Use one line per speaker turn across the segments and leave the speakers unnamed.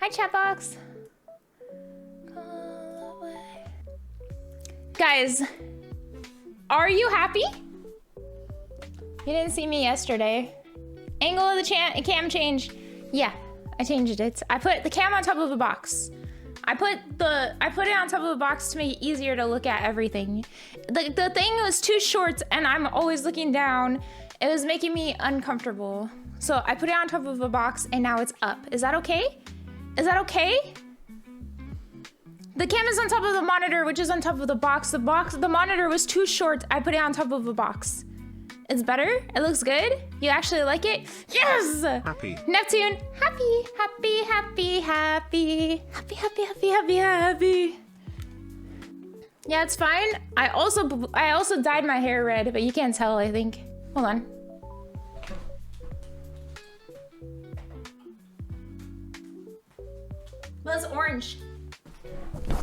Hi, chat box. Guys, are you happy? You didn't see me yesterday. Angle of the cam change. Yeah, I changed it. I put the cam on top of a box. I put it on top of a box to make it easier to look at everything. The thing was too short and I'm always looking down. It was making me uncomfortable. So I put it on top of a box and now it's up. Is that okay? Is that okay? The cam is on top of the monitor, which is on top of the box. The monitor was too short. I put it on top of a box. It's better? It looks good? You actually like it? Yes!
Happy.
Neptune, happy, happy, happy, happy. Happy, happy, happy, happy, happy. Yeah, it's fine. I also dyed my hair red, but you can't tell, I think. Hold on. Well, it's orange.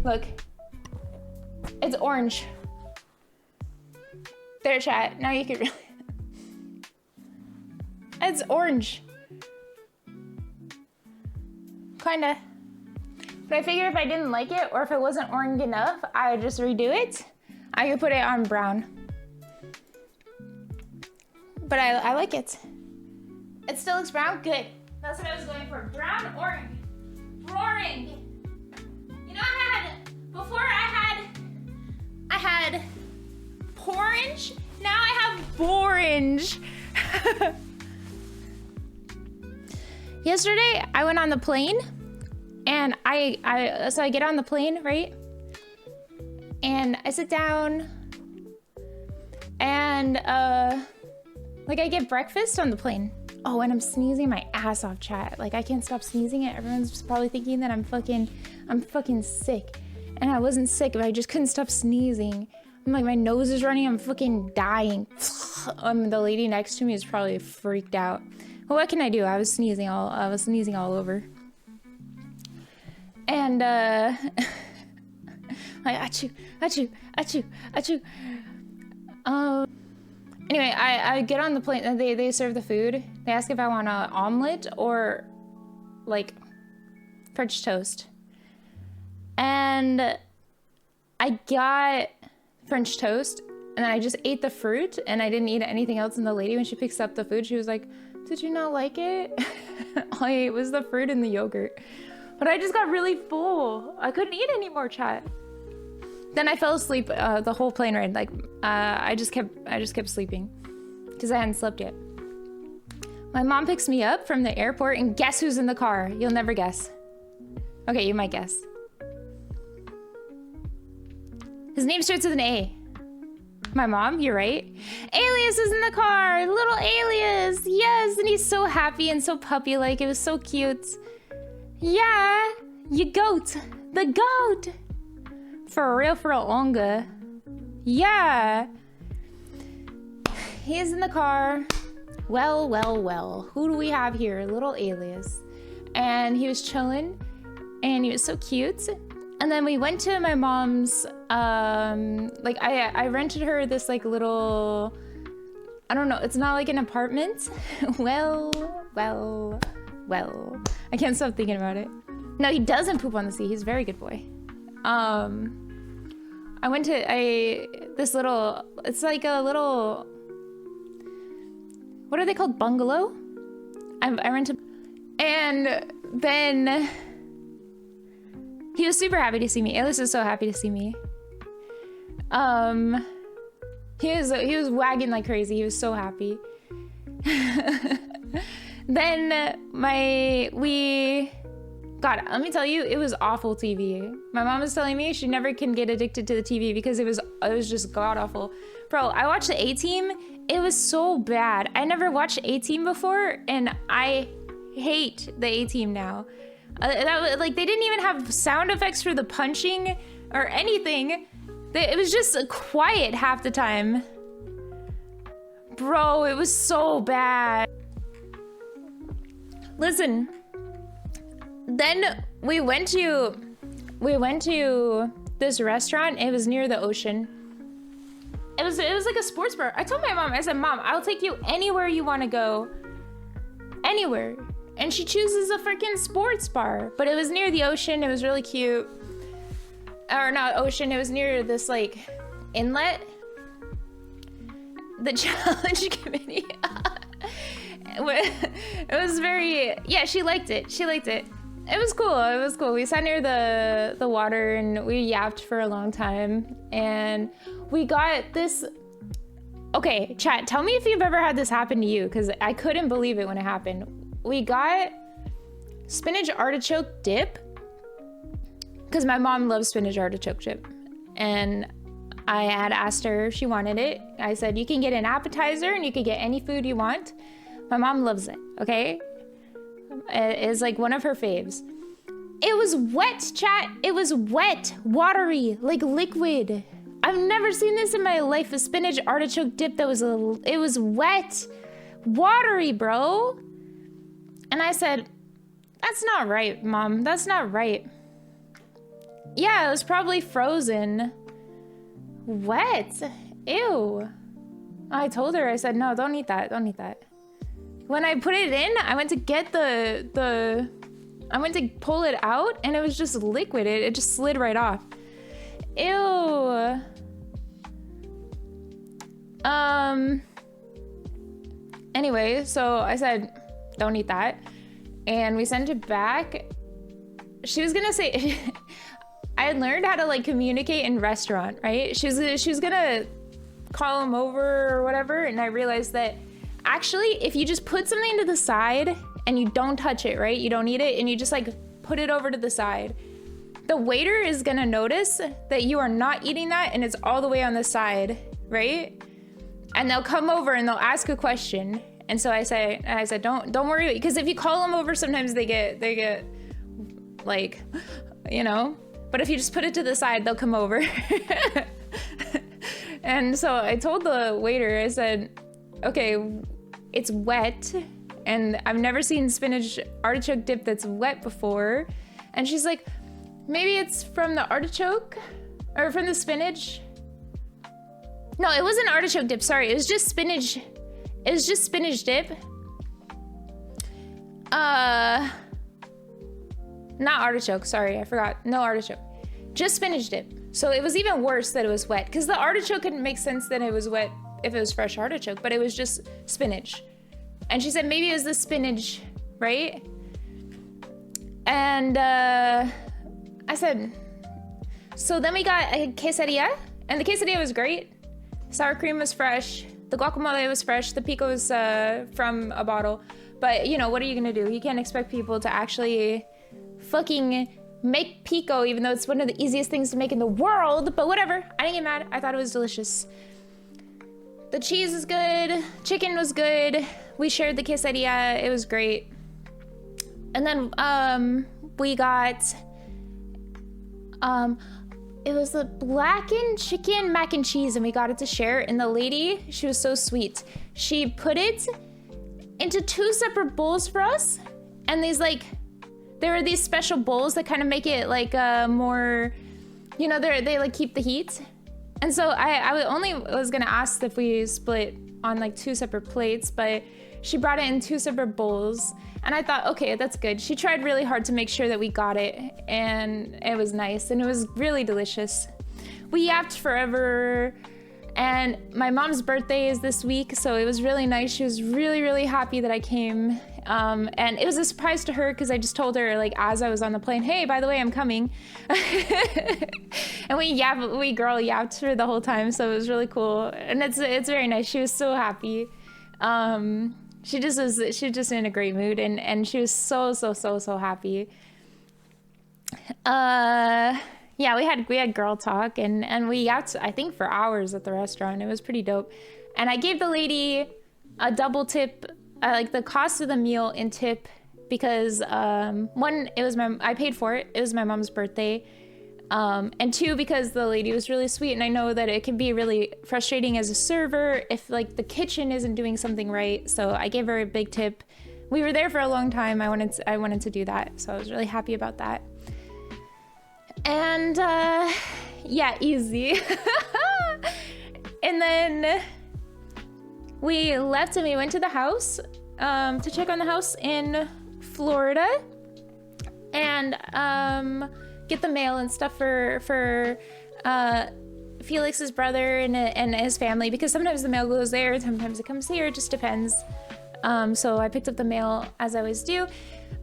Look. It's orange. There, chat. Now you can really... It's orange. Kinda. But I figured if I didn't like it, or if it wasn't orange enough, I would just redo it. I could put it on brown. But I like it. It still looks brown? Good. That's what I was going for. Brown, orange. Roaring. You know, before I had orange. Now I have orange. Yesterday, I went on the plane, and so I get on the plane, right? And I sit down, and like I get breakfast on the plane. Oh, and I'm sneezing my ass off, chat. Like I can't stop sneezing it. Everyone's probably thinking that I'm fucking sick, and I wasn't sick, but I just couldn't stop sneezing. I'm like, my nose is running. I'm fucking dying. The lady next to me is probably freaked out. Well, what can I do? I was sneezing all over. And like achoo, achoo, achoo, achoo. Anyway, I get on the plane and they serve the food. They ask if I want an omelet or like French toast. And I got French toast and then I just ate the fruit and I didn't eat anything else. And the lady, when she picks up the food, she was like, "Did you not like it?" All I ate was the fruit and the yogurt. But I just got really full. I couldn't eat anymore, chat. Then I fell asleep the whole plane ride. Like I just kept sleeping because I hadn't slept yet. My mom picks me up from the airport and guess who's in the car? You'll never guess. Okay, you might guess. His name starts with an A. My mom, you're right. Alias is in the car, little Alias, yes, and he's so happy and so puppy-like. It was so cute. Yeah, you goat, the goat. For real, Onga. Yeah. He is in the car. Well, well, well. Who do we have here? Little Alias. And he was chilling, and he was so cute. And then we went to my mom's, like I rented her this like little, I don't know, it's not like an apartment. well. I can't stop thinking about it. No, he doesn't poop on the seat. He's a very good boy. I went to this little, it's like a little, what are they called? Bungalow? I rented, and then he was super happy to see me. Alice is so happy to see me. He was wagging like crazy. He was so happy. Then God, let me tell you, it was awful TV. My mom was telling me she never can get addicted to the TV because it was just god awful. Bro, I watched the A-Team. It was so bad. I never watched A-Team before, and I hate the A-Team now. Like, they didn't even have sound effects for the punching or anything. It was just quiet half the time. Bro, it was so bad. Listen. Then we went to this restaurant. It was near the ocean. It was like a sports bar. I told my mom, I said, "Mom, I'll take you anywhere you want to go. Anywhere. And she chooses a freaking sports bar. But it was near the ocean. It was really cute. Or not ocean, it was near this like inlet. The challenge committee. It was very, yeah, she liked it. She liked it. It was cool. It was cool. We sat near the water and we yapped for a long time. And we got this. Okay, chat, tell me if you've ever had this happen to you, because I couldn't believe it when it happened. We got spinach artichoke dip, because my mom loves spinach artichoke dip. And I had asked her if she wanted it. I said, you can get an appetizer and you can get any food you want. My mom loves it, okay? It's like one of her faves. It was wet, chat. It was wet, watery, like liquid. I've never seen this in my life, a spinach artichoke dip that was, it was wet, watery, bro. And I said, that's not right, Mom. That's not right. Yeah, it was probably frozen. Wet. Ew. I told her, I said, no, don't eat that. Don't eat that. When I put it in, I went to get I went to pull it out and it was just liquid. It just slid right off. Ew. Anyway, so I said, don't eat that. And we sent it back. She was gonna say, I had learned how to like communicate in restaurant, right? She was gonna call him over or whatever. And I realized that actually, if you just put something to the side and you don't touch it, right? You don't eat it and you just like put it over to the side. The waiter is gonna notice that you are not eating that and it's all the way on the side, right? And they'll come over and they'll ask a question. And so I said, don't worry, because if you call them over, sometimes they get like, you know, but if you just put it to the side, they'll come over. And so I told the waiter, I said, okay, it's wet and I've never seen spinach artichoke dip that's wet before. And she's like, maybe it's from the artichoke or from the spinach. No, it wasn't artichoke dip. Sorry, it was just spinach. It was just spinach dip. Not artichoke. Sorry, I forgot. No artichoke. Just spinach dip. So it was even worse that it was wet, because the artichoke couldn't make sense that it was wet if it was fresh artichoke, but it was just spinach. And she said maybe it was the spinach, right? And I said, so then we got a quesadilla, and the quesadilla was great. Sour cream was fresh. The guacamole was fresh. The pico was from a bottle. But, you know, what are you gonna do? You can't expect people to actually fucking make pico, even though it's one of the easiest things to make in the world. But whatever. I didn't get mad. I thought it was delicious. The cheese is good. Chicken was good. We shared the quesadilla. It was great. And then we got... it was the blackened chicken mac and cheese, and we got it to share. And the lady, she was so sweet. She put it into 2 separate bowls for us. And these like, there are these special bowls that kind of make it like more, you know, they like keep the heat. And so I was gonna ask if we split on like 2 separate plates, but she brought it in 2 separate bowls. And I thought, okay, that's good. She tried really hard to make sure that we got it, and it was nice, and it was really delicious. We yapped forever, and my mom's birthday is this week, so it was really nice. She was really, really happy that I came, and it was a surprise to her because I just told her, like, as I was on the plane, hey, by the way, I'm coming. And we girl yapped for the whole time, so it was really cool, and it's very nice. She was so happy. She was just in a great mood, and she was so happy. Yeah, we had girl talk, and we yapped, I think, for hours at the restaurant. It was pretty dope. And I gave the lady a double tip, like the cost of the meal in tip, because one, I paid for it. It was my mom's birthday. And 2, because the lady was really sweet, and I know that it can be really frustrating as a server if like the kitchen isn't doing something right. So I gave her a big tip. We were there for a long time. I wanted to do that, so I was really happy about that. And yeah, easy. And then we left and we went to the house to check on the house, and Florida and get the mail and stuff for Felix's brother and his family, because sometimes the mail goes there, sometimes it comes here, it just depends. So I picked up the mail as I always do.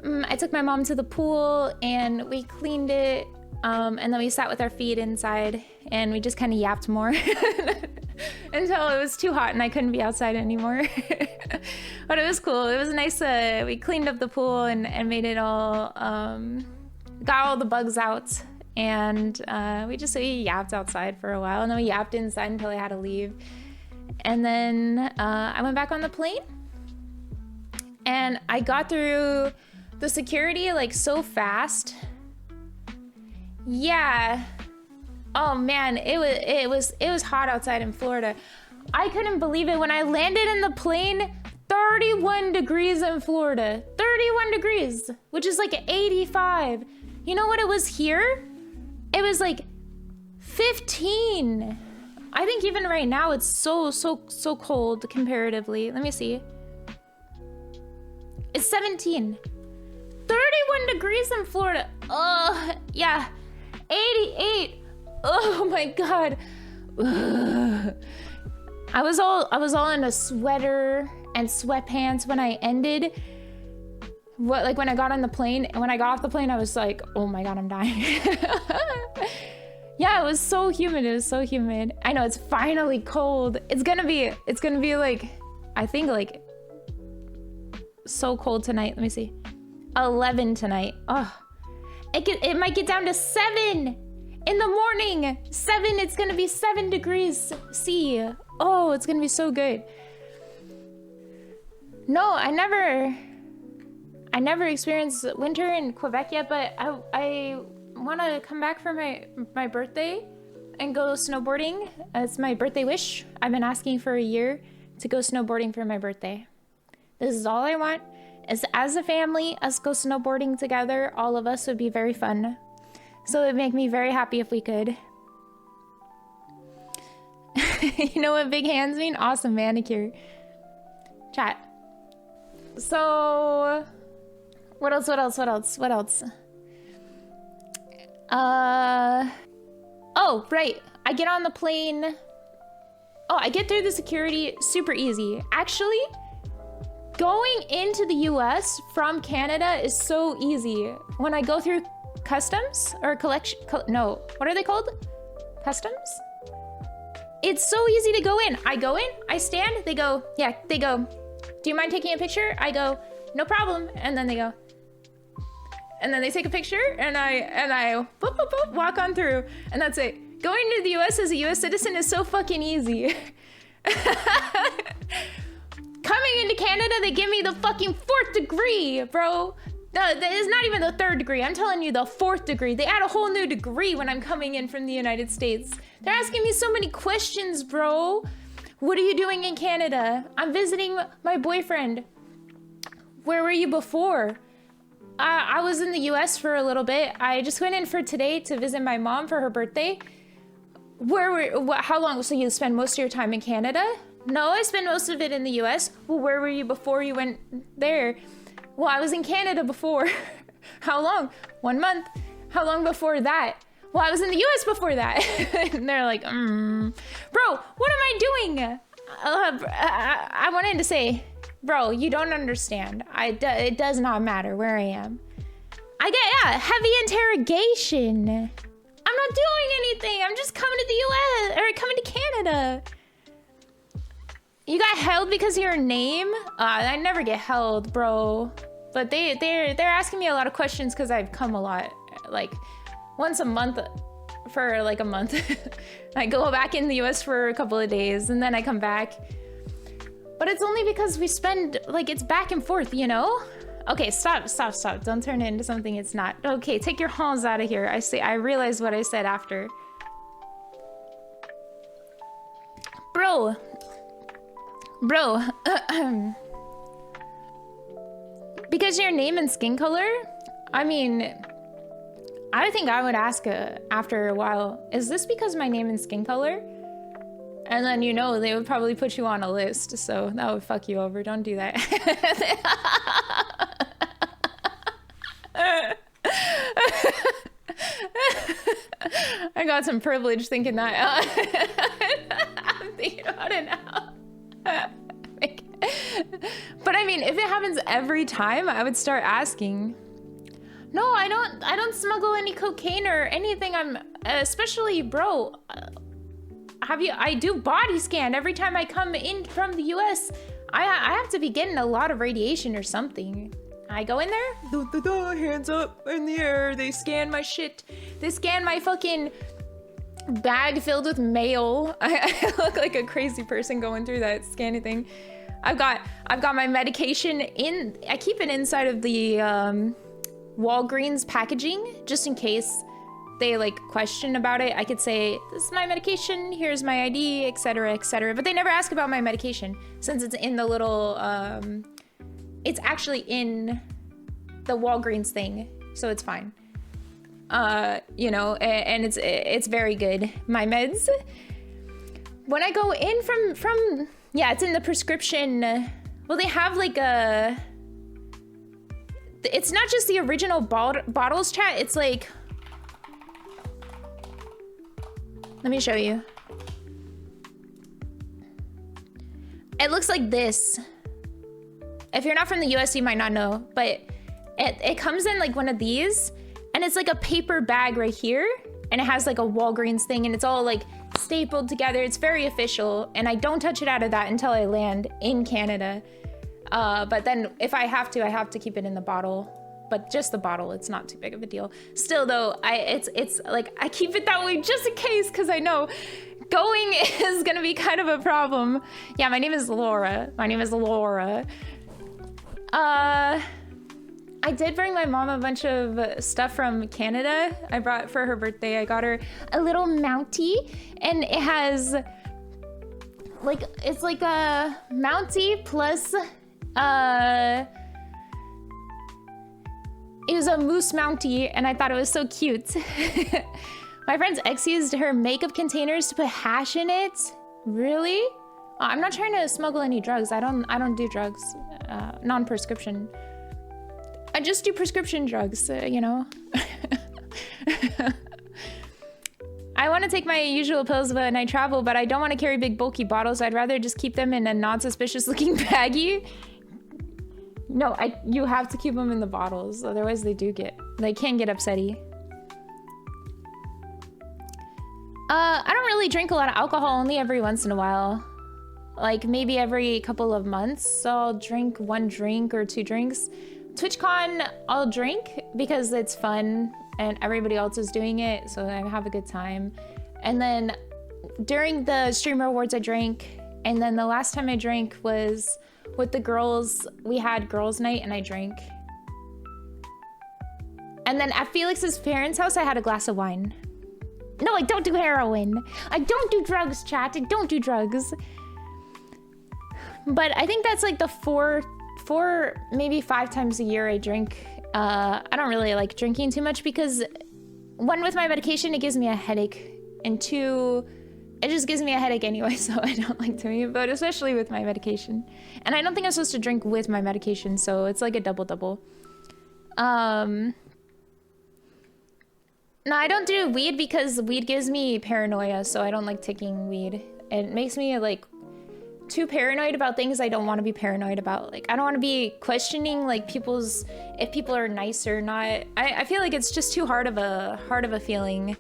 I took my mom to the pool and we cleaned it, and then we sat with our feet inside and we just kind of yapped more until it was too hot and I couldn't be outside anymore. But it was cool. It was nice. We cleaned up the pool and made it all, got all the bugs out, and we yapped outside for a while, and then we yapped inside until I had to leave. And then I went back on the plane and I got through the security like so fast. Yeah. Oh man, it was hot outside in Florida. I couldn't believe it when I landed in the plane. 31 degrees in Florida. 31 degrees, which is like 85. You know what it was here? It was like 15. I think even right now it's so cold comparatively. Let me see. It's 17. 31 degrees in Florida. Oh, yeah. 88. Oh my god. Ugh. I was all in a sweater and sweatpants when I ended. Like when I got on the plane, and when I got off the plane, I was like, oh my god, I'm dying. Yeah, it was so humid. It was so humid. I know, it's finally cold. It's gonna be like, I think like so cold tonight. Let me see. 11 tonight. Oh, it might get down to 7 in the morning. 7, it's gonna be 7 degrees C. Oh, it's gonna be so good. No, I never experienced winter in Quebec yet, but I want to come back for my birthday and go snowboarding. It's my birthday wish. I've been asking for a year to go snowboarding for my birthday. This is all I want. Is as a family, us go snowboarding together. All of us would be very fun. So it would make me very happy if we could. You know what big hands mean? Awesome manicure. Chat. So what else? Oh, right. I get on the plane. Oh, I get through the security super easy. Actually, going into the US from Canada is so easy. When I go through customs or no, what are they called? Customs? It's so easy to go in. I go in, I stand, they go, yeah, they go, do you mind taking a picture? I go, no problem. And then they go, and then they take a picture, and I boop, boop, boop, walk on through, and that's it. Going to the US as a US citizen is so fucking easy. Coming into Canada, they give me the fucking 4th degree, bro. It's not even the 3rd degree. I'm telling you, the 4th degree. They add a whole new degree when I'm coming in from the United States. They're asking me so many questions, bro. What are you doing in Canada? I'm visiting my boyfriend. Where were you before? I was in the US for a little bit. I just went in for today to visit my mom for her birthday. How long? So you spend most of your time in Canada? No, I spent most of it in the US. Well, where were you before you went there? Well, I was in Canada before. How long? 1 month. How long before that? Well, I was in the US before that. And they're like, Bro, what am I doing? I wanted to say, bro, you don't understand. It does not matter where I am. I get, heavy interrogation. I'm not doing anything. I'm just coming to the US, or coming to Canada. You got held because of your name? I never get held, bro. But they're asking me a lot of questions because I've come a lot. Like, once a month for like a month. I go back in the US for a couple of days and then I come back. But it's only because we spend, like, it's back and forth, you know? Okay, stop. Don't turn it into something it's not. Okay, take your horns out of here. I realized what I said after. Bro. Because your name and skin color? I mean, I think I would ask after a while, is this because my name and skin color? And then, you know, they would probably put you on a list, so that would fuck you over. Don't do that. I got some privilege thinking that. I'm thinking about it now. But I mean, if it happens every time, I would start asking. No, I don't smuggle any cocaine or anything. Especially, bro, I do body scan every time I come in from the US. I have to be getting a lot of radiation or something. I go in there, hands up in the air. They scan my shit. They scan my fucking bag filled with mail. I look like a crazy person going through that scanning thing. I've got my medication in. I keep it inside of the Walgreens packaging just in case they like question about it. I could say, this is my medication, here's my ID, etc., etc. But they never ask about my medication since it's in the little, it's actually in the Walgreens thing, so it's fine. You know, and it's very good. My meds. When I go in from yeah, it's in the prescription. Well, they have like it's not just the original bottles, chat. It's like, let me show you. It looks like this. If you're not from the US, you might not know, but it comes in like one of these, and it's like a paper bag right here, and it has like a Walgreens thing, and it's all like stapled together. It's very official, and I don't touch it out of that until I land in Canada. But then if I have to keep it in the bottle. But just the bottle, it's not too big of a deal. Still though, it's like I keep it that way just in case, because I know going is gonna be kind of a problem. Yeah, my name is Laura. I did bring my mom a bunch of stuff from Canada. I brought for her birthday. I got her a little Mountie, and it has like, it's like a Mountie plus it was a moose Mountie, and I thought it was so cute. My friend's ex used her makeup containers to put hash in it. Really? I'm not trying to smuggle any drugs. I don't do drugs, non-prescription. I just do prescription drugs, you know. I want to take my usual pills when I travel, but I don't want to carry big bulky bottles. I'd rather just keep them in a non-suspicious looking baggie. No, you have to keep them in the bottles, otherwise they can get upsetty. I don't really drink a lot of alcohol, only every once in a while. Like maybe every couple of months, I'll drink 1 drink or 2 drinks. TwitchCon, I'll drink because it's fun and everybody else is doing it, so I have a good time. And then during the streamer awards, I drank. And then the last time I drank was with the girls. We had girls' night and I drank. And then at Felix's parents' house, I had a glass of wine. No, I don't do heroin. I don't do drugs, chat. I don't do drugs. But I think that's like the 4, maybe 5 times a year I drink. I don't really like drinking too much because 1, with my medication, it gives me a headache. And 2, it just gives me a headache anyway, so I don't like doing it, but especially with my medication. And I don't think I'm supposed to drink with my medication, so it's like a double-double. No, I don't do weed because weed gives me paranoia, so I don't like taking weed. It makes me like too paranoid about things I don't want to be paranoid about. Like, I don't want to be questioning like if people are nice or not. I feel like it's just too hard of a feeling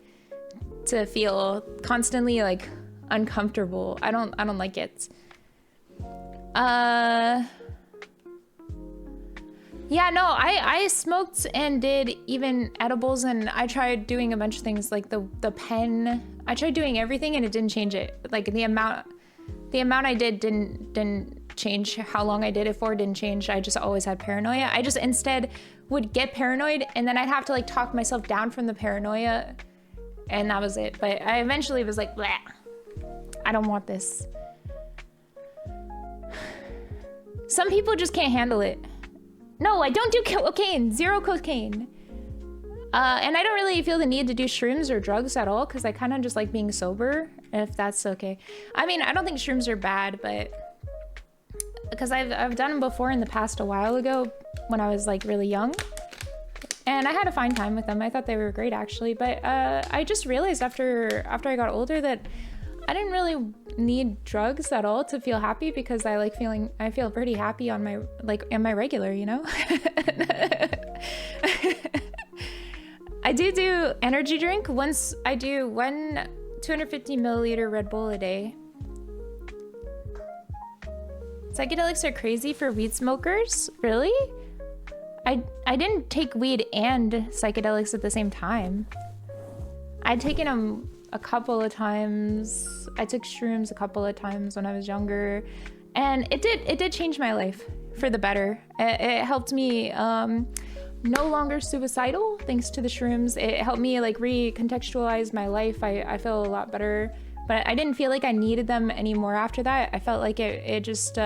to feel constantly like uncomfortable. I don't like it. Yeah, no, I smoked and did even edibles, and I tried doing a bunch of things like the pen. I tried doing everything and it didn't change it. Like the amount I did didn't change. How long I did it for didn't change. I just always had paranoia. I just instead would get paranoid, and then I'd have to like talk myself down from the paranoia, and that was it. But I eventually was like, bleh, I don't want this. Some people just can't handle it. No, I don't do cocaine. 0 cocaine. And I don't really feel the need to do shrooms or drugs at all because I kind of just like being sober, if that's okay. I mean, I don't think shrooms are bad, but because I've done them before in the past a while ago when I was like really young. and I had a fine time with them. I thought they were great actually, but I just realized after I got older that I didn't really need drugs at all to feel happy, because I feel pretty happy on my, like, in my regular, you know? I do energy drink. Once I do 1 250 milliliter Red Bull a day. Psychedelics are crazy for weed smokers? Really? I didn't take weed and psychedelics at the same time. I'd taken them a couple of times. I took shrooms a couple of times when I was younger, and it did change my life for the better. It helped me no longer suicidal thanks to the shrooms. It helped me like recontextualize my life. I feel a lot better, but I didn't feel like I needed them anymore after that. I felt like it just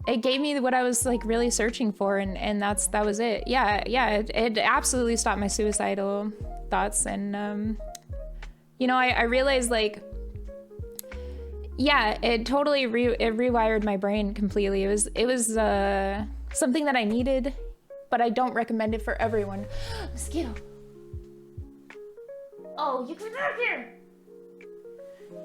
it gave me what I was like really searching for, and that was it. Yeah, it absolutely stopped my suicidal thoughts, and you know, I realized, like, yeah, it totally rewired my brain completely. It was something that I needed, but I don't recommend it for everyone. Mosquito. Oh, you come back here.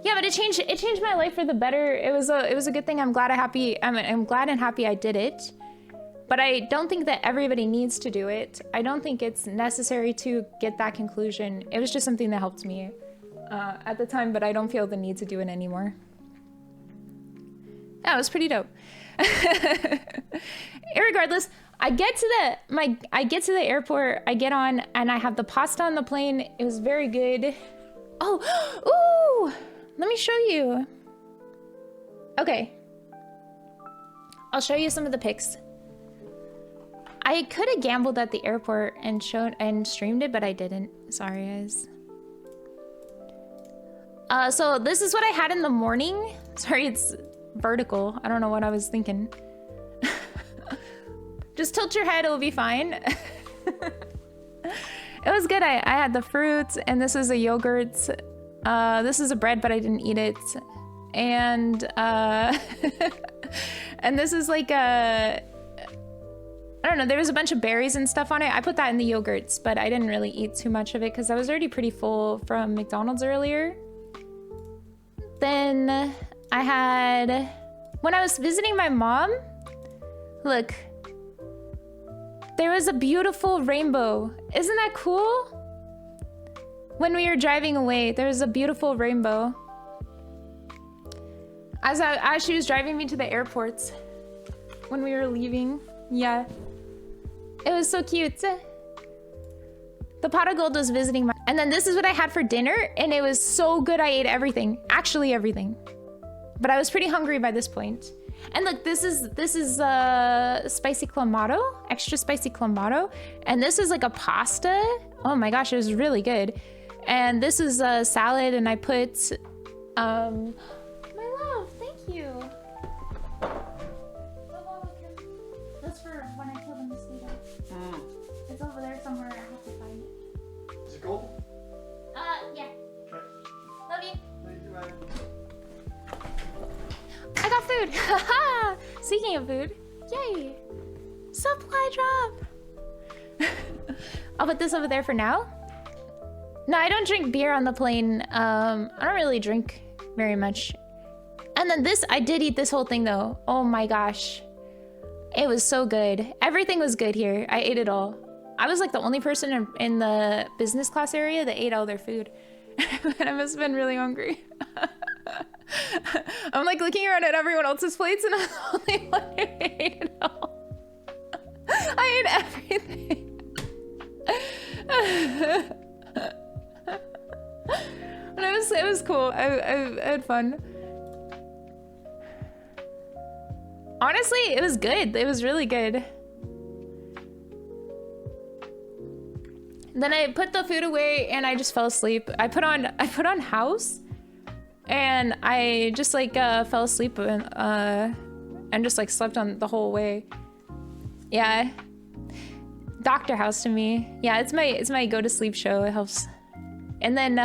Yeah, but it changed my life for the better. It was a good thing. I'm glad and happy I did it. But I don't think that everybody needs to do it. I don't think it's necessary to get that conclusion. It was just something that helped me at the time, but I don't feel the need to do it anymore. That was pretty dope. Irregardless, I get to the airport, I get on, and I have the pasta on the plane. It was very good. Oh, ooh, let me show you. Okay. I'll show you some of the pics. I could have gambled at the airport and streamed it, but I didn't. Sorry, guys. So this is what I had in the morning. Sorry, it's vertical. I don't know what I was thinking. Just tilt your head, it'll be fine. It was good. I had the fruits, and this is a yogurt. This is a bread, but I didn't eat it. And and this is like a, I don't know, there was a bunch of berries and stuff on it. I put that in the yogurts, but I didn't really eat too much of it because I was already pretty full from McDonald's earlier. Then I had, when I was visiting my mom, look, there was a beautiful rainbow. Isn't that cool? When we were driving away, there was a beautiful rainbow. As she was driving me to the airport when we were leaving. Yeah. It was so cute. The pot of gold was visiting my... And then this is what I had for dinner, and it was so good. I ate everything. Actually everything. But I was pretty hungry by this point. And look, this is spicy clamato, extra spicy clamato. And this is like a pasta. Oh my gosh, it was really good. And this is a salad, and I put... my love, thank you. That's for when I kill the mosquito. It's over there somewhere. I have to find it.
Is it gold?
Yeah.
Okay.
Love you.
Thank you, Ryan.
I got food. Haha. Speaking of food, yay! Supply drop. I'll put this over there for now. No, I don't drink beer on the plane. I don't really drink very much. And then this, I did eat this whole thing though. Oh my gosh. It was so good. Everything was good here. I ate it all. I was like the only person in the business class area that ate all their food. And I must have been really hungry. I'm like looking around at everyone else's plates, and I'm the only one who ate it all. I ate everything. But it was cool. I had fun. Honestly, it was good. It was really good. Then I put the food away and I just fell asleep. I put on House, and I just like fell asleep and just like slept on the whole way. Yeah. Dr. House to me. Yeah, it's my go to sleep show. It helps. And then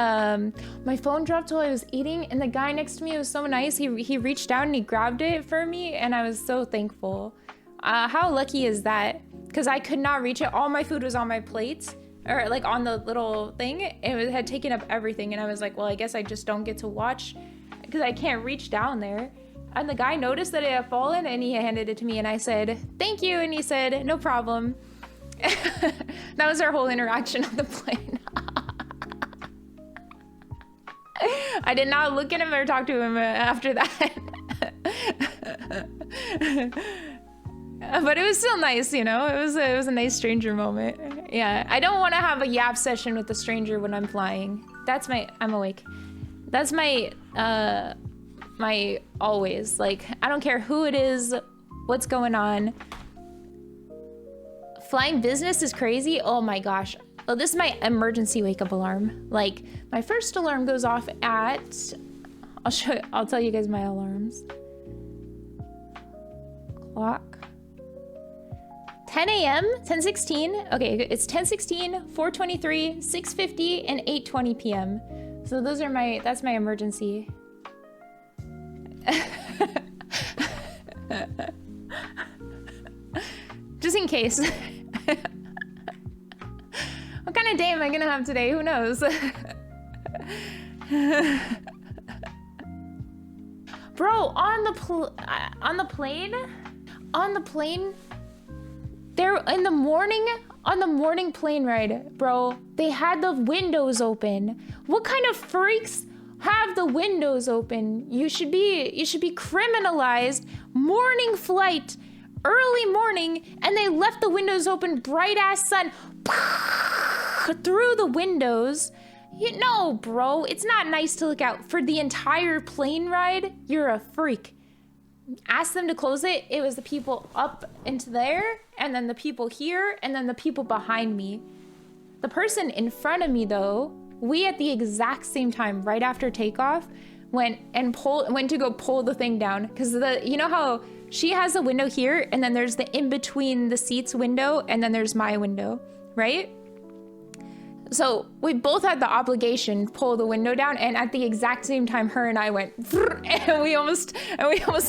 my phone dropped while I was eating, and the guy next to me was so nice. He reached out and he grabbed it for me, and I was so thankful. How lucky is that? because I could not reach it. All my food was on my plate, or like on the little thing. It had taken up everything, and I was like, well, I guess I just don't get to watch because I can't reach down there. And the guy noticed that it had fallen, and he handed it to me, and I said, thank you, and he said, no problem. That was our whole interaction on the plane. I did not look at him or talk to him after that. But it was still nice, you know? It was a nice stranger moment. Yeah, I don't want to have a yap session with a stranger when I'm flying. I'm awake. That's my always. Like, I don't care who it is, what's going on. Flying business is crazy. Oh my gosh. Oh, this is my emergency wake up alarm. Like, my first alarm goes off at, I'll tell you guys my alarms. Clock. 10 a.m., 10:16. Okay, it's 10:16, 4:23, 6:50, and 8:20 p.m. So those are that's my emergency. Just in case. What kind of day am I gonna have today? Who knows? Bro, on the plane, there in the morning, on the morning plane ride, bro, they had the windows open. What kind of freaks have the windows open? You should be criminalized. Morning flight, early morning, and they left the windows open, bright ass sun through the windows. You know, bro, it's not nice to look out for the entire plane ride. You're a freak. Asked them to close it. It was the people up into there, and then the people here, and then the people behind me. The person in front of me, though, we at the exact same time, right after takeoff, went to go pull the thing down, because you know how she has a window here, and then there's the in between the seats window, and then there's my window, right? So we both had the obligation to pull the window down, and at the exact same time, her and I went, and we almost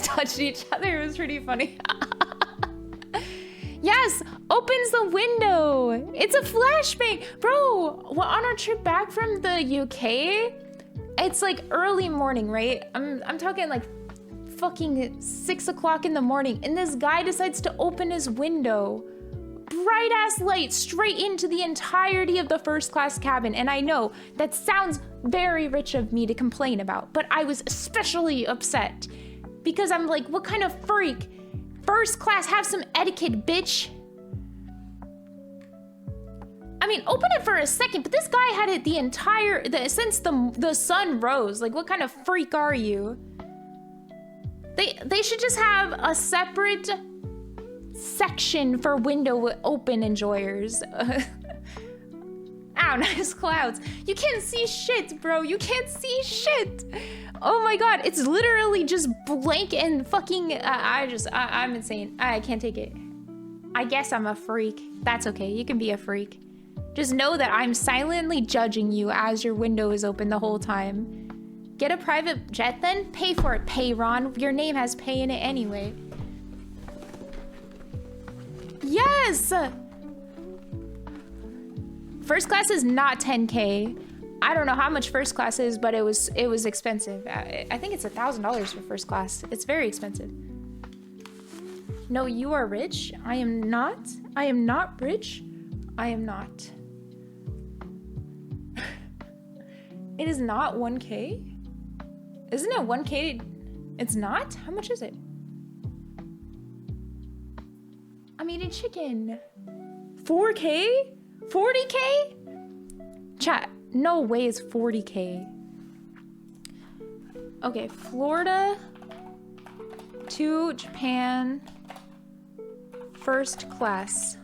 touched each other. It was pretty funny. Yes, opens the window. It's a flashbang, bro. Well, on our trip back from the UK, it's like early morning, right? I'm talking like fucking 6 o'clock in the morning, and this guy decides to open his window. Bright ass light straight into the entirety of the first class cabin. And I know that sounds very rich of me to complain about, but I was especially upset because I'm like, what kind of freak? First class, have some etiquette, bitch. I mean, open it for a second, but this guy had it since the sun rose. Like, what kind of freak are you? They should just have a separate section for window open enjoyers. Ow, nice clouds. You can't see shit, bro. You can't see shit. Oh my god, it's literally just blank and fucking. I'm insane. I can't take it. I guess I'm a freak. That's okay. You can be a freak. Just know that I'm silently judging you as your window is open the whole time. Get a private jet then? Pay for it, Pay Ron. Your name has pay in it anyway. Yes! First class is not 10K. I don't know how much first class is, but it was expensive. I think it's $1,000 for first class. It's very expensive. No, you are rich. I am not. I am not rich. I am not. It is not 1K? Isn't it 1K? It's not? How much is it? I'm eating chicken. 4K? 40K? Chat, no way it's 40K. Okay, Florida to Japan, first class.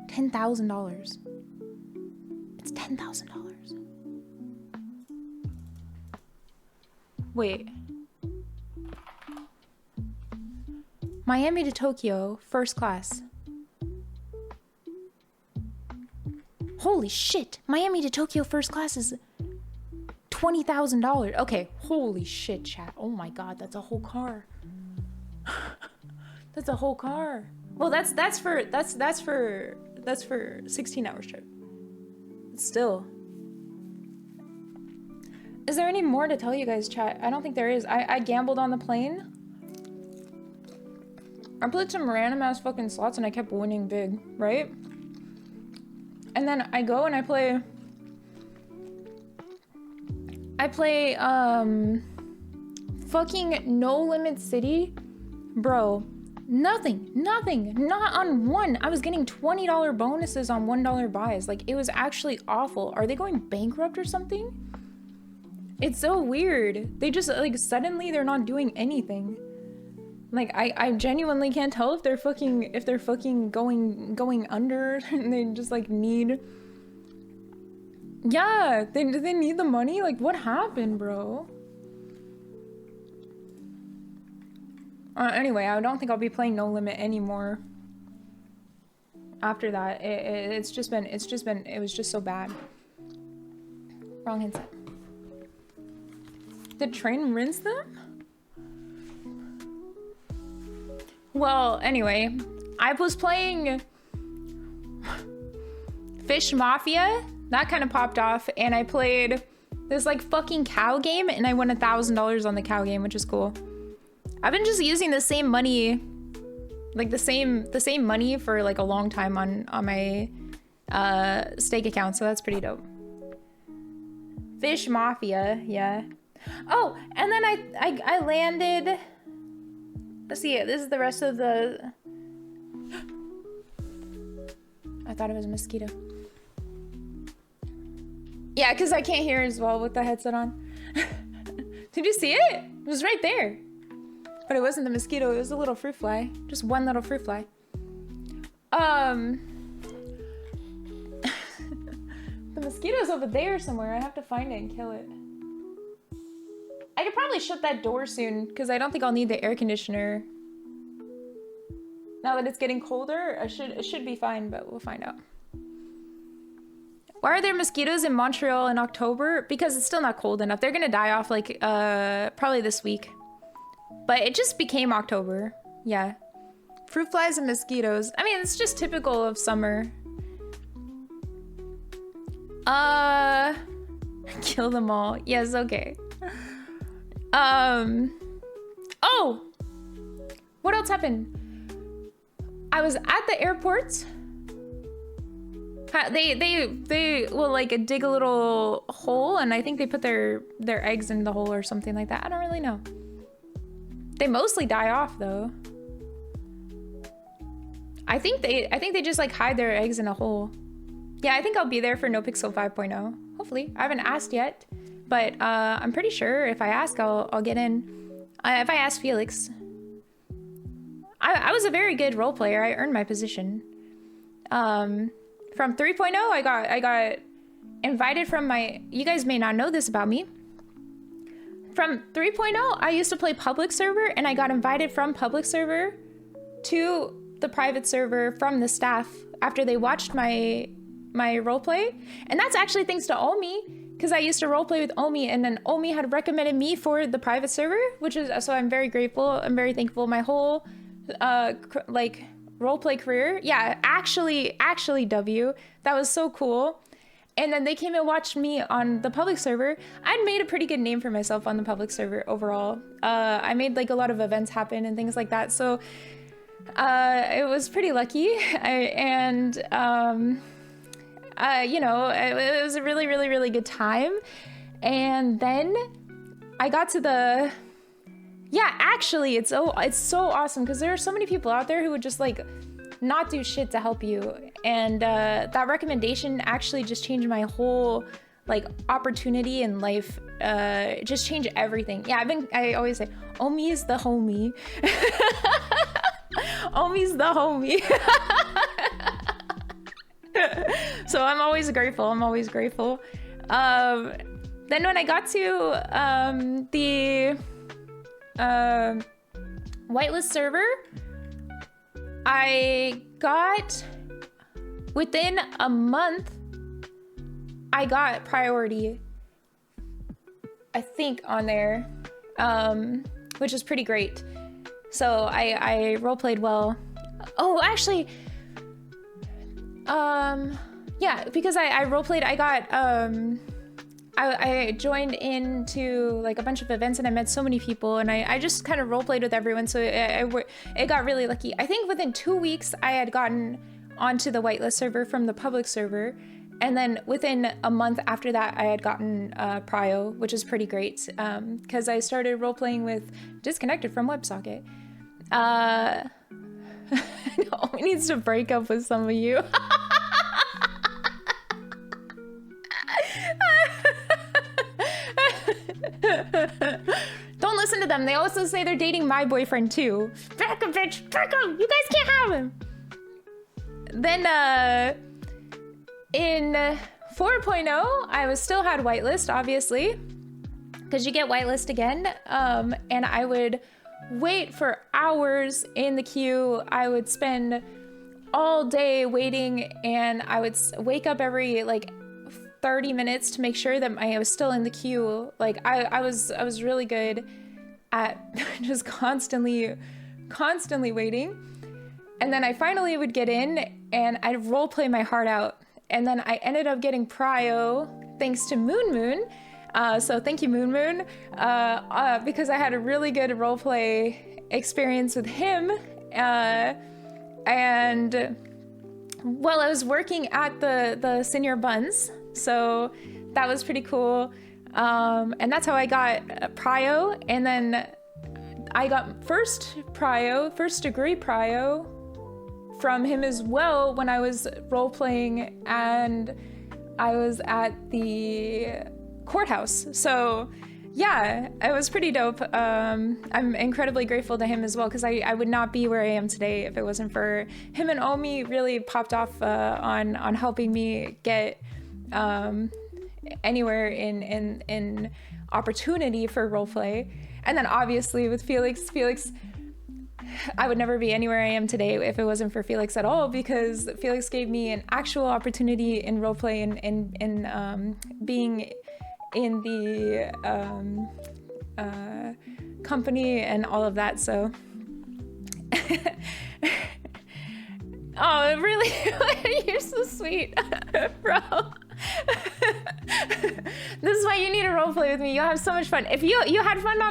$10,000. It's $10,000. Wait. Miami to Tokyo, first class. Holy shit. Miami to Tokyo first class is $20,000. Okay, holy shit, chat. Oh my god, that's a whole car. That's a whole car. Well, that's for 16 hours trip. Still. Is there any more to tell you guys, chat? I don't think there is. I gambled on the plane. I played some random ass fucking slots and I kept winning big, right? And then I go and I play fucking No Limit City. Bro, nothing, not on one. I was getting $20 bonuses on $1 buys. Like, it was actually awful. Are they going bankrupt or something? It's so weird. They just, like, suddenly they're not doing anything. Like, I genuinely can't tell if they're fucking going under and they just, like, need... Yeah, they need the money? Like, what happened, bro? Anyway, I don't think I'll be playing No Limit anymore. After that, it was just so bad. Wrong headset. Did train rinse them? Well, anyway, I was playing Fish Mafia. That kind of popped off, and I played this like fucking cow game, and I won $1,000 on the cow game, which is cool. I've been just using the same money, like the same money for like a long time on my stake account, so that's pretty dope. Fish Mafia, yeah. Oh, and then I landed. Let's see, this is the rest of the... I thought it was a mosquito. Yeah, because I can't hear as well with the headset on. Did you see it? It was right there. But it wasn't the mosquito, it was a little fruit fly. Just one little fruit fly. The mosquito's over there somewhere. I have to find it and kill it. I could probably shut that door soon, because I don't think I'll need the air conditioner. Now that it's getting colder, it should be fine, but we'll find out. Why are there mosquitoes in Montreal in October? Because it's still not cold enough. They're gonna die off like, probably this week. But it just became October. Yeah. Fruit flies and mosquitoes. I mean, it's just typical of summer. Kill them all. Yes, okay. Oh! What else happened? I was at the airport. They will like dig a little hole, and I think they put their eggs in the hole or something like that. I don't really know. They mostly die off though. I think they just like hide their eggs in a hole. Yeah, I think I'll be there for NoPixel 5.0. Hopefully. I haven't asked yet, but I'm pretty sure if I ask, I'll get in. If I ask Felix. I was a very good role player. I earned my position. From 3.0, I got invited from my... You guys may not know this about me. From 3.0, I used to play public server, and I got invited from public server to the private server from the staff after they watched my roleplay. And that's actually thanks to Omi, because I used to roleplay with Omi, and then Omi had recommended me for the private server, which is... So I'm very grateful. I'm very thankful. My whole, like... roleplay career, yeah, actually W, that was so cool. And then they came and watched me on the public server. I'd made a pretty good name for myself on the public server overall. I made like a lot of events happen and things like that, so it was pretty lucky. You know, it was a really good time. And then I got to the... Yeah, actually, it's so awesome, because there are so many people out there who would just like not do shit to help you, and that recommendation actually just changed my whole like opportunity in life. It just changed everything. Yeah, I always say, Omi's the homie. Omi's the homie. So I'm always grateful. Then when I got to the whitelist server, I got, within a month, I got priority, I think, on there, which is pretty great. So I roleplayed well. Oh, actually, yeah, because I roleplayed, I joined into like a bunch of events and I met so many people, and I just kind of roleplayed with everyone, so it got really lucky. I think within 2 weeks I had gotten onto the whitelist server from the public server, and then within a month after that I had gotten prio, which is pretty great, because I started roleplaying with Disconnected from WebSocket. No, he needs to break up with some of you. Don't listen to them. They also say they're dating my boyfriend too. Back up, bitch. Back up. You guys can't have him. Then in 4.0, I still had whitelist, obviously, because you get whitelist again. And I would wait for hours in the queue. I would spend all day waiting, and I would wake up every like 30 minutes to make sure that I was still in the queue. Like I was really good at just constantly waiting. And then I finally would get in and I'd roleplay my heart out. And then I ended up getting prio thanks to Moon. So thank you, Moon, because I had a really good roleplay experience with him. And well, I was working at the Senior Buns, so that was pretty cool. And that's how I got prio. And then I got first degree prio from him as well when I was role-playing and I was at the courthouse. So yeah, it was pretty dope. I'm incredibly grateful to him as well, because I would not be where I am today if it wasn't for him. And Omi really popped off on helping me get anywhere in opportunity for roleplay. And then obviously with Felix, I would never be anywhere I am today if it wasn't for Felix at all, because Felix gave me an actual opportunity in roleplay and being in the company and all of that. So oh, really? You're so sweet, bro. This is why you need to roleplay with me. You'll have so much fun. If you had fun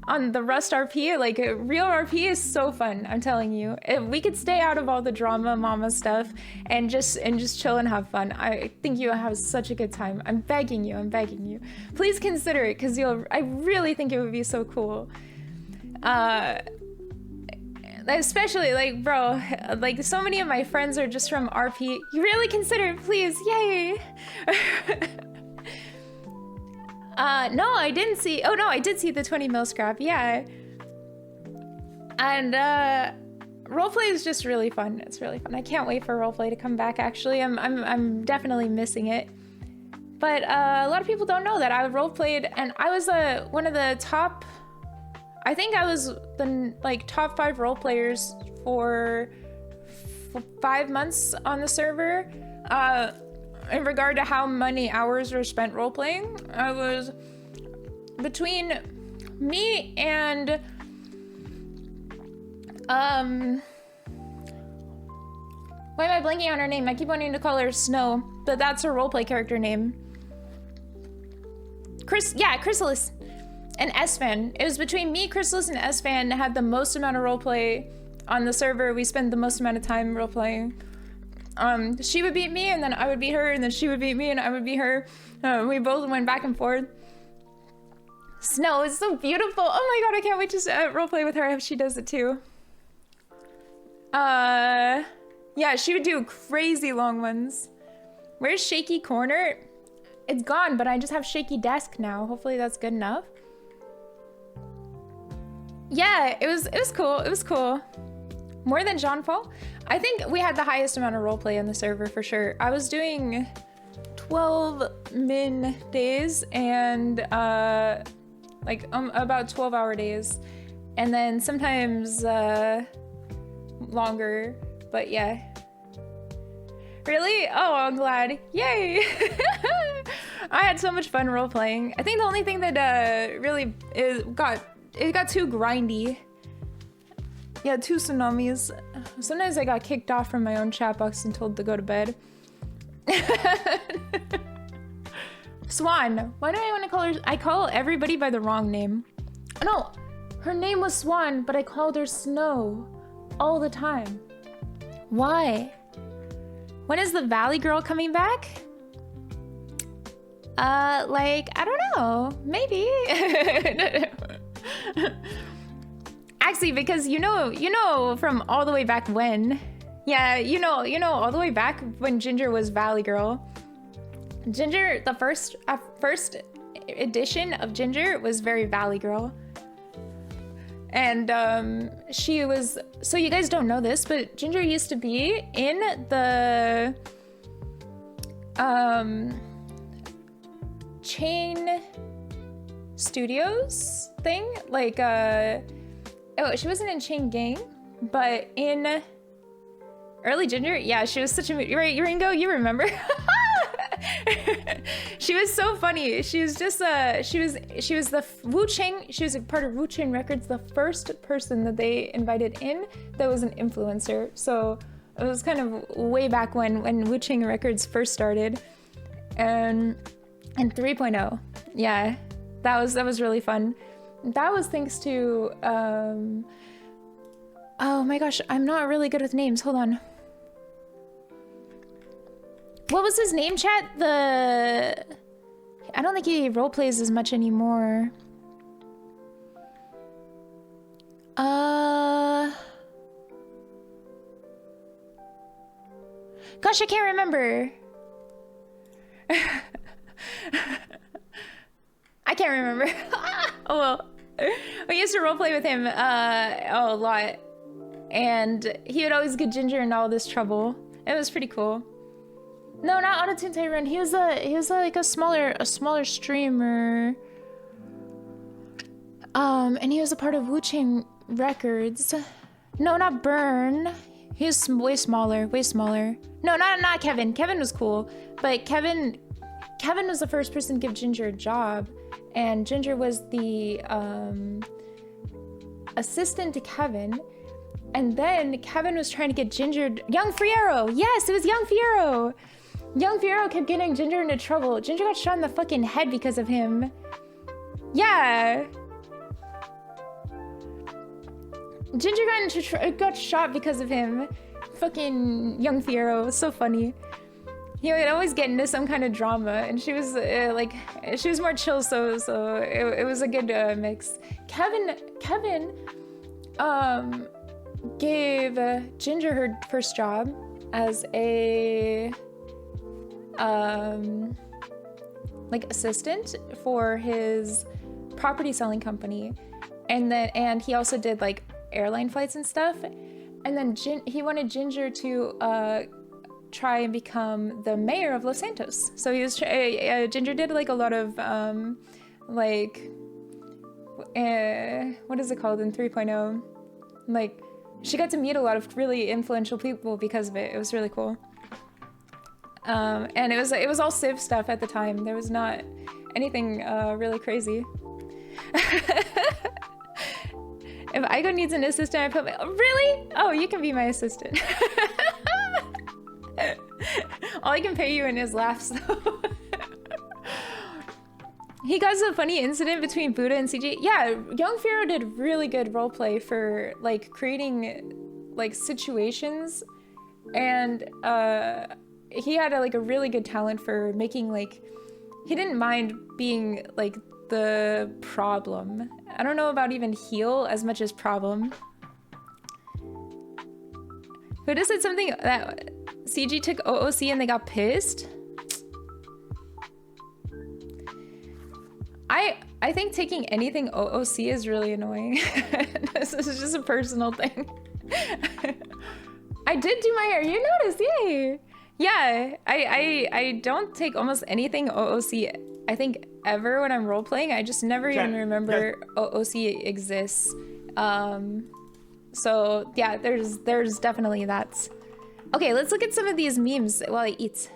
on the Rust RP, like real RP is so fun. I'm telling you, if we could stay out of all the drama mama stuff and just chill and have fun, I think you'll have such a good time. I'm begging you. Please consider it, because I really think it would be so cool. Especially like, bro, like so many of my friends are just from RP. You really consider it, please. Yay. No, I didn't see. Oh no, I did see the 20 mil scrap. Yeah. And roleplay is just really fun. It's really fun. I can't wait for roleplay to come back. Actually, I'm definitely missing it. But a lot of people don't know that I roleplayed, and I was one of the top. I think I was the top 5 role players for 5 months on the server. In regard to how many hours were spent role playing, I was between me and why am I blanking on her name? I keep wanting to call her Snow, but that's her roleplay character name. Chrysalis and S-Fan. It was between me, Chrysalis, and S-Fan had the most amount of roleplay on the server. We spent the most amount of time roleplaying. She would beat me, and then I would beat her, and then she would beat me, and I would beat her. We both went back and forth. Snow is so beautiful. Oh my god, I can't wait to roleplay with her. I hope she does it too. Yeah, she would do crazy long ones. Where's Shaky Corner? It's gone, but I just have Shaky Desk now. Hopefully that's good enough. Yeah, it was cool. It was cool. More than Jean-Paul? I think we had the highest amount of roleplay on the server for sure. I was doing 12 min days and about 12-hour days, and then sometimes longer. But yeah. Really? Oh, I'm glad. Yay! I had so much fun role playing. I think the only thing that really got too grindy. Yeah, 2 tsunamis. Sometimes I got kicked off from my own chat box and told to go to bed. Swan. Why do I want to call her? I call everybody by the wrong name. No, her name was Swan, but I called her Snow all the time. Why? When is the Valley Girl coming back? Like, I don't know. Maybe. Actually, because you know from all the way back when. Yeah, you know all the way back when Ginger was Valley Girl. Ginger, the first edition of Ginger was very Valley Girl. And she was, so you guys don't know this, but Ginger used to be in the Chain Studios thing, like oh, she wasn't in Chain Gang, but in early Ginger, yeah, she was such a, right, Ringo, you remember? She was so funny. She was just she was the Wu Chang, she was a part of Wu Chang Records, the first person that they invited in that was an influencer. So it was kind of way back when Wu Chang Records first started. And 3.0. Yeah. That was really fun. That was thanks to oh my gosh, I'm not really good with names. Hold on. What was his name, chat? I don't think he roleplays as much anymore. Gosh, I can't remember. I can't remember. Oh well. We used to roleplay with him a lot. And he would always get Ginger in all this trouble. It was pretty cool. No, not Autotune Tyrant. He was like a smaller streamer. And he was a part of Wu Chang Records. No, not Burn. He was way smaller. No, not Kevin. Kevin was cool, but Kevin was the first person to give Ginger a job, and Ginger was the assistant to Kevin. And then Kevin was trying to get Ginger, Young Fiero. Yes, it was Young Fiero. Young Fiero kept getting Ginger into trouble. Ginger got shot in the fucking head because of him. Yeah. Ginger got shot because of him. Fucking Young Fiero. So funny. He would always get into some kind of drama, and she was like, she was more chill, so it was a good mix. Kevin gave Ginger her first job as a like assistant for his property selling company, and he also did like airline flights and stuff. And then he wanted Ginger to try and become the mayor of Los Santos. So he was Ginger did like a lot of like what is it called in 3.0? Like she got to meet a lot of really influential people because of it. It was really cool. And it was all Civ stuff at the time. There was not anything really crazy. If Aiko needs an assistant, I put my... Really? Oh, you can be my assistant. All I can pay you in is laughs, though. He got a funny incident between Buddha and CG. Yeah, Young Fiero did really good roleplay for, like, creating, like, situations. And, he had a really good talent for making, like... He didn't mind being, like, the problem. I don't know about even heal as much as problem. Who just said something that CG took OOC and they got pissed? I think taking anything OOC is really annoying. This is just a personal thing. I did do my hair, you noticed, yay! Yeah, I don't take almost anything OOC, I think, ever when I'm role-playing. I just never even remember OOC exists. So yeah, there's definitely that. Okay, let's look at some of these memes while I eat.